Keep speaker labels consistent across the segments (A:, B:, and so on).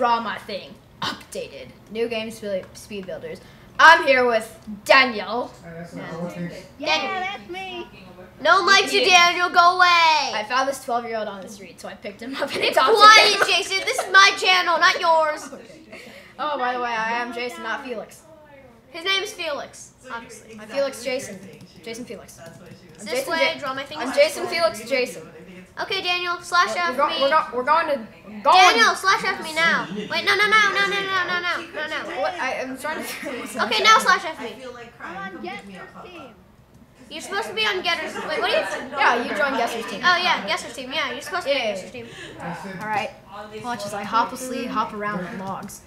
A: drama thing. Updated. New game speed builders. I'm here with Daniel.
B: Yeah, that's me.
C: No one likes you, Daniel. Go away.
A: I found this 12-year-old on the street, so I picked him up and
C: Be
A: adopted
C: quiet,
A: him.
C: Jason. This is my channel, not yours.
A: Oh, by the way, I am Jason, not Felix.
C: His name is Felix, obviously.
A: I'm Felix Jason. Jason Felix.
C: This
A: Jason
C: way, draw my thing.
A: I'm Jason Felix Jason.
C: Okay, Daniel, slash F me.
A: We're going to...
C: Daniel, slash F me now. Wait, no.
A: I'm trying to...
C: Okay, now slash F me.
B: I'm on Getter's team.
C: You're supposed to be on Getter's. Wait, what are you?
A: Yeah, you joined Guesser's team.
C: Oh yeah, Guesser's team. Yeah, you're supposed to be on Guesser's team.
A: Alright. Watch as I hop around with logs.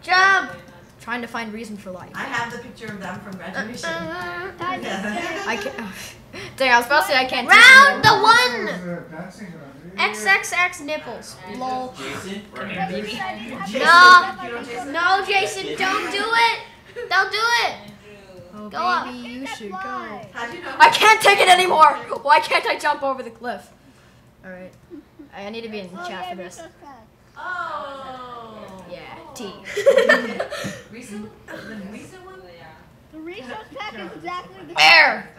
C: Jump.
A: Trying to find reason for life.
D: I have the picture of them from graduation.
A: I can't... Dang, I was supposed to say I can't...
C: Round the one. XXX nipples. Lol. No, Jason, don't do it. Don't do it.
A: Oh,
C: Go up.
A: baby, you should go.
D: How'd you know?
A: I can't take it anymore! Why can't I jump over the cliff? Alright. I need to be in the chat for this.
D: Oh.
A: Yeah, T.
D: Recent? The recent one?
B: The resource pack is exactly the same.
A: Where?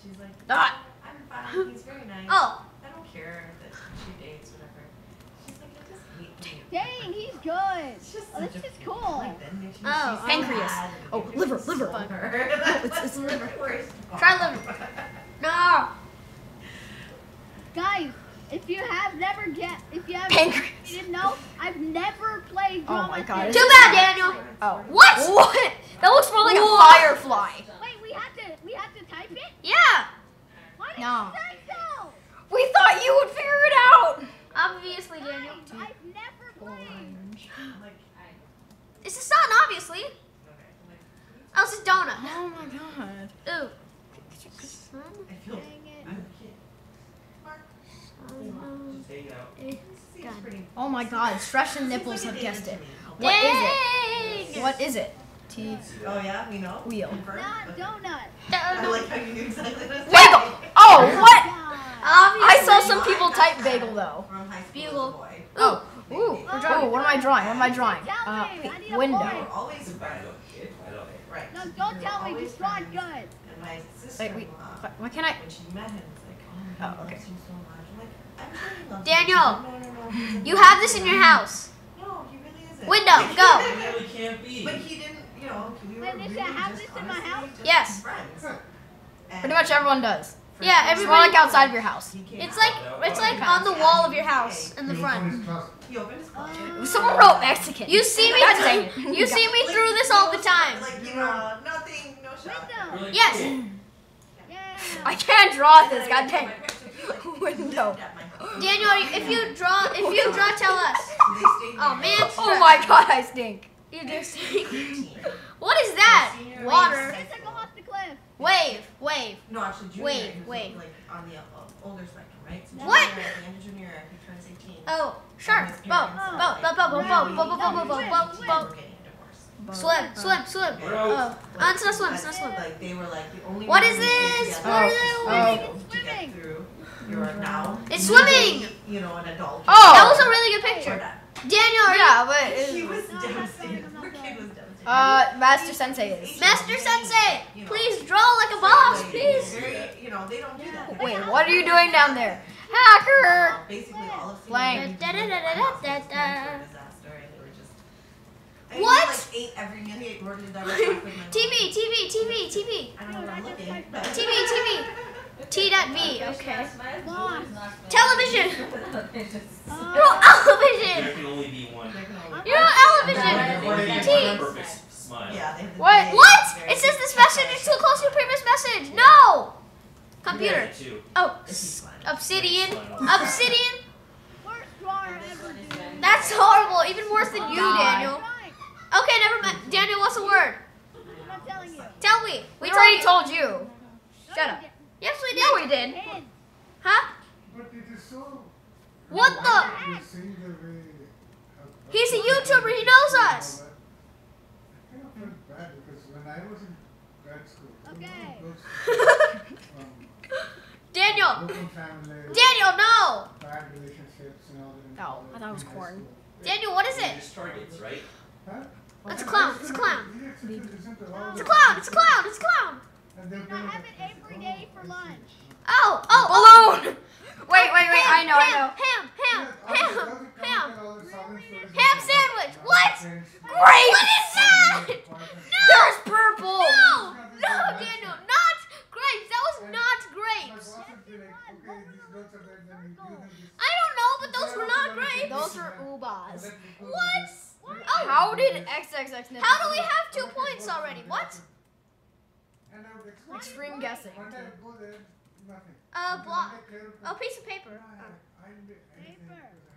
D: She's like,
A: Not.
D: I'm fine. He's very nice.
C: Oh.
D: I don't care that she dates, whatever. She's like, I just hate him.
B: Dang, he's good.
D: It's just
B: Oh, this
D: such a-
B: is cool.
D: Like, then she's
C: Oh,
D: so
A: pancreas.
D: mad.
A: Oh, liver.
D: It's liver.
C: Try liver. No.
B: Guys, if you haven't
A: Pancreas.
B: you didn't know, I've never played
A: Oh
B: drama.
A: my god.
C: Too bad, Daniel.
A: Oh.
C: What?
A: What? That looks more like a
C: What?
A: firefly.
B: Wait, we have to type it?
C: Yeah.
B: Why did
A: No.
B: you say so?
A: We thought you would figure it out.
C: Obviously, Daniel.
B: I've never played.
C: It's the sun, obviously. Oh, it's a donut.
A: Oh my god.
C: Ooh.
D: I feel
B: Dang it.
D: I'm a kid. Just take it out. Seems pretty.
A: Oh my god. Fresh and nipples have guessed it. What
C: Dang.
A: is it? What is it? T.
D: Oh yeah, we know.
A: Wheel.
D: Confirmed.
B: Not donut.
D: I like how you knew exactly what it was.
A: Bagel. Oh, what? I
C: Obviously.
A: saw some people type bagel though.
D: From high school
C: Bugle.
D: as a boy.
A: Oh. Ooh. What am I drawing? What am I drawing?
B: Tell me. I need a
A: Window.
B: point.
D: Always right.
B: No, don't tell me.
D: Always
B: Just draw it
D: friends.
B: good.
D: And my sister-in-law,
A: Why can't I?
D: when she met him, was like, oh
A: Oh,
D: my god,
A: okay.
D: he loves you so much. I'm like, I really love
C: Daniel,
D: you. She's like, no. He's like,
C: You have this in your house.
D: No, he really isn't.
C: Window, go.
E: It really can't be.
D: But he didn't, we were
B: Wait,
D: really
B: does it have
D: just
B: this in my
D: honestly
B: house?
D: just
C: Yes.
D: friends. And
A: Pretty much everyone does.
D: for
C: Yeah,
D: some
A: It's
C: everybody-
A: more like outside of your house.
D: he came
C: It's
D: out.
C: like on the wall of your house in the front.
D: He opened his closet.
A: Someone wrote Mexican.
C: You see me.
A: God dang it.
C: You see me through this all the time.
D: Like, nothing, no shot.
B: Window.
E: Really
C: Yes.
E: cool.
B: Yeah.
A: I can't draw this. God dang it. Window.
C: Daniel, if you draw, tell us. Oh man.
A: Oh my god, I stink.
C: You do stink. What is that? Water.
B: Guys, I go off the cliff.
C: Wave.
D: No, actually, junior.
C: Wait,
D: year, he was,
C: wait.
D: Like on the older spectrum, right? So
C: What?
D: Junior, at the end of junior year, he turns 18.
C: Oh, shark. Boat. Swim. Oh, it's not swim. It's not swim.
D: Like they were like the only.
C: What
D: way
C: is
D: we could
C: this?
D: together
C: What are
B: they-
D: to get
B: Swimming.
D: through your now.
C: It's swimming.
D: An adult.
A: Oh.
C: That was a really good
D: Or
C: picture.
D: that.
C: Daniel, are you?
A: Yeah, but
D: He was
B: No, I'm not
D: devastated.
B: going, I'm
D: Our
B: not
D: kid
B: going.
D: was devastated.
A: Master Sensei is.
C: Master Sensei, please draw like a boss,
D: Like,
C: please.
D: Very, they don't do that.
A: Wait, what are you doing down there? Hacker!
D: Basically, all of
A: Blank.
D: disaster, and they were just. I mean,
C: What?
D: He like ate every meal. He ate Morgan Douglas chocolate with my mom.
C: TV.
D: I don't know where I'm looking. But
C: TV. T.V. Okay.
B: Lost.
C: Television.
B: Oh.
C: You're on television.
E: There can only be one.
C: You're on television. T.
E: Purpose. Smile.
D: Yeah, they have the
A: What?
D: big,
C: What?
D: very
C: It says
D: big
C: this message is too close to your previous message. No. Computer.
E: You too.
C: Oh,
D: It's fine.
C: obsidian.
B: Worst drawer ever, dude.
C: That's horrible. Even worse than you,
A: God.
C: Daniel. Okay, never mind. Daniel, what's the word?
B: I'm not telling you.
C: Tell me.
A: We already told you. Shut up.
C: Yes, we did.
A: Yeah, we did.
B: Kid.
C: Huh?
F: But it is so.
C: What the?
F: You see the way.
C: He's a YouTuber. He knows us.
F: I kind of felt bad because when I was in grad school,
B: Okay.
C: Daniel.
F: broken family,
C: Daniel, no.
F: bad relationships and all that.
A: Oh, I thought it was corn.
C: Daniel, what is
E: They're
C: it?
E: just targets, right?
F: Huh?
C: It's a clown. It's a clown.
F: It's
C: It's a clown. It's a clown. It's a clown.
F: And they'll
B: I have it every day for lunch.
C: Oh.
A: Balloon. Wait. I know.
C: Ham. Ham sandwich. What?
A: Great.
C: What is that?
A: There's purple.
C: No, Daniel, not grapes. That was not grapes. I don't know, but those were not grapes.
A: Those were ubas.
C: What? Oh,
A: How did XXX nip?
C: how do we have 2 points already? What?
A: Extreme guessing.
C: Block. A piece of paper.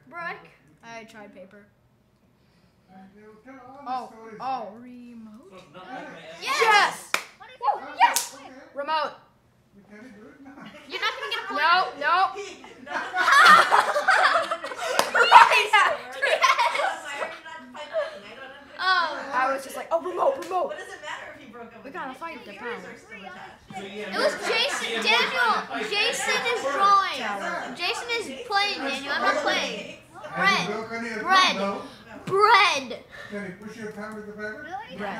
A: Brick. I tried paper.
F: Oh.
A: Remote.
E: So it's not like my
A: Yes. Woo, yes. Remote.
C: You're not gonna get a point.
A: No.
C: Oh,
A: I was just like, remote.
D: What does it matter if he broke up?
A: We gotta fight the pound.
C: it was Jason. Daniel. Jason is drawing. Jason is playing. Daniel, I'm not playing. Bread.
F: Can you push your thumb with the paper?
B: Really?
A: Bread.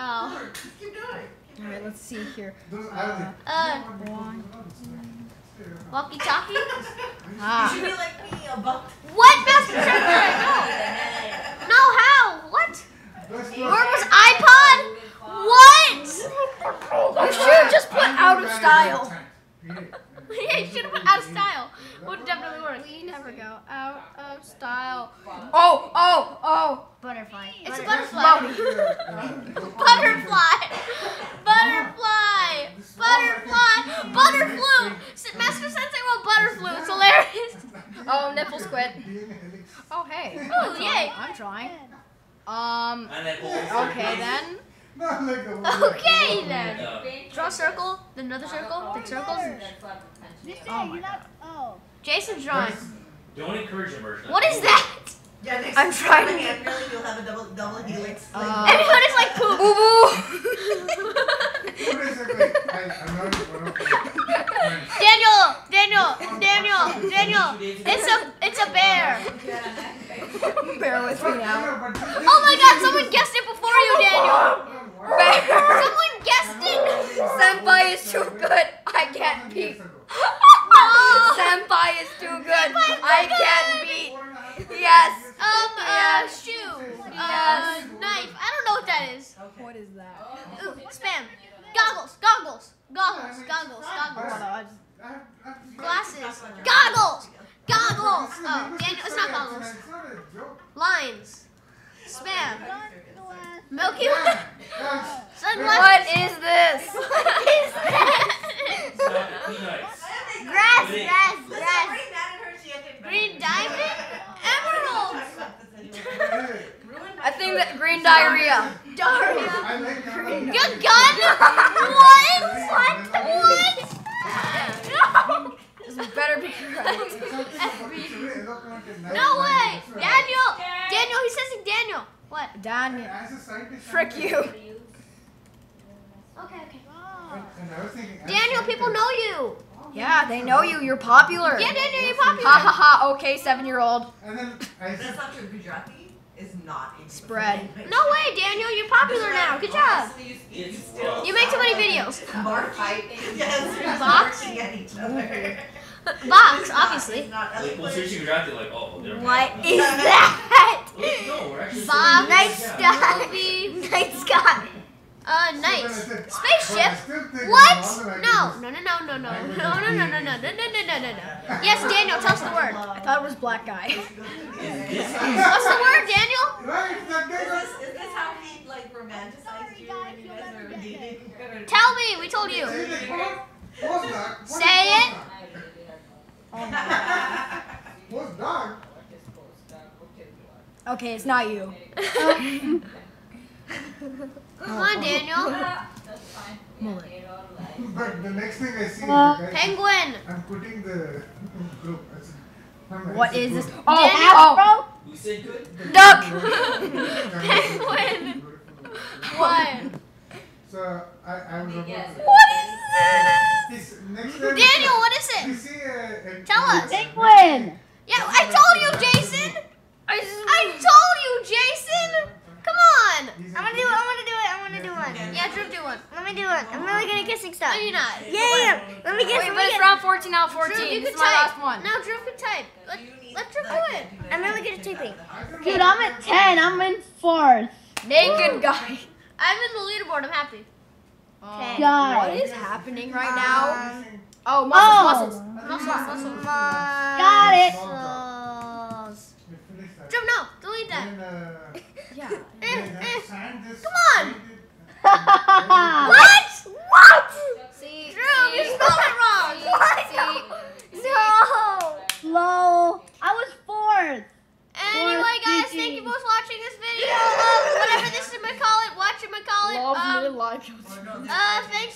C: Oh.
D: Keep going.
A: All right, let's see here.
C: Walkie-talkie.
D: You
A: Ah.
D: should be like me, a buck.
C: What? Master Secretary? No, how? What? Where was iPod? What?
A: You should have just put out of style.
C: Yeah, you should have put out of style. Would definitely work.
A: We never go out of style. Oh.
C: Butterfly. It's a
A: Butterfly.
C: butterfly. Butterflu. Master Sensei wrote butterflu. It's hilarious.
A: Oh, nipple squid. Oh, hey.
C: Oh, yay.
A: I'm trying.
E: And then also
A: Okay then.
C: Okay then.
E: Uh,
C: Draw a circle, then another circle, then circles.
B: You're not. Oh.
C: Jason's drawing.
E: don't encourage immersion.
C: What is that?
D: Yeah, next
A: I'm trying to-
D: hand drilling, you'll have a double helix.
C: Everyone is like poop.
A: Boo boo. Daniel.
C: Daniel. It's a bear.
A: Bear with me now.
C: Oh my God! Someone guessed it before you, Daniel. Someone guessed it.
A: Senpai is too good. I can't beat.
C: No.
A: Senpai is too good.
C: Senpai's
A: I
C: too
A: can't
C: good.
A: beat. Yes.
C: Shoe.
A: Yes.
C: Knife. I don't know what that is.
A: What is that?
C: Ooh, spam. Goggles. Glasses. Goggles. Oh, Daniel, it's not goggles. Lines. Spam. Milky Way. Sunglasses.
A: What is this?
C: What is that?
E: Stop it, be nice.
C: Grass.
D: Green
C: Green diamond. Emerald.
A: I think that green diarrhea.
C: Daria.
F: Good
C: Good gun. What? No.
A: This better be correct.
C: No way. Daniel. He says it's Daniel. What?
A: Daniel.
F: As a scientist,
A: Frick you.
C: Okay.
F: And I was thinking, as a
C: Daniel, people
F: scientist-
C: know you.
A: Yeah, they know you. You're popular.
C: Yeah, Daniel, you're
A: Ha
C: popular.
A: ha ha. Okay, 7-year-old.
F: And then I
D: That's not true. Gujarati is not English.
A: Spread.
C: No way, Daniel, you're popular now. Good job.
D: Honestly,
E: It's
D: still
C: You make too many videos.
D: marking. Yes, you're
C: Box?
D: marking at each other.
C: Box, obviously.
D: It's not
E: Like, we'll
D: eloquent.
E: search you exactly like, oh, they're
C: What
E: bad.
C: is that?
E: No, we're actually
C: Bob,
E: sitting
C: night
E: in this
C: sky, night sky. Night. Spaceship.
F: Spaceship.
C: What? No. Yes, Daniel, tell us the word.
A: I thought it was black guy.
E: Is this
C: What's the word, Daniel?
F: Right, that
D: Is this how he like romanticized you when you guys were dating?
C: Tell me, we told you. Say it.
F: What's dog?
A: Okay, it's not you.
C: Come on, Daniel.
F: But the next thing I see is the guy.
C: Penguin.
F: I'm putting the group. I said, "Mama,
A: What
F: it's a
A: is this?
F: group."
A: Oh,
E: Who said good?
A: duck.
C: Penguin. What?
F: So I was about to.
A: What is
F: This next time
C: Daniel, what is
F: you
C: it?
F: see a
C: Tell us.
B: Penguin.
C: Yeah, I told you, Jason.
A: I
C: I told you, Jason. Come on.
F: He's
B: I want to do it. I want to do it. I want to do one.
C: Yeah, Drew, do one.
B: Let me do it. I'm really good at kissing stuff.
C: No, you're not.
B: Yeah. Let me guess.
A: Wait,
B: Let
A: but
B: me
A: it's
B: guess.
A: round 14 out of 14.
C: Drew, you
A: This
C: can
A: is my
C: type.
A: last one.
C: No, Drew can type. Let Drew do it.
B: I'm really good at typing.
G: Dude, I'm at 10. I'm in 4th.
A: Naked guy.
C: I'm in the leaderboard. I'm happy.
B: Okay.
G: God.
A: What is happening right now?
F: Missing.
A: Oh,
C: Muscle.
G: Got it.
C: Muscles.
F: We finished that.
C: Drew, no. Delete that.
F: Then,
A: Yeah.
F: that sand just
C: Come on.
F: painted-
C: What? What?
A: See,
C: Drew, you spelled it wrong.
A: See,
C: No.
G: Lol. I was 4th.
C: Anyway, guys, thank you both for watching this video. Whatever this is, call it. Watch it, call it.
A: love me like.
C: Thank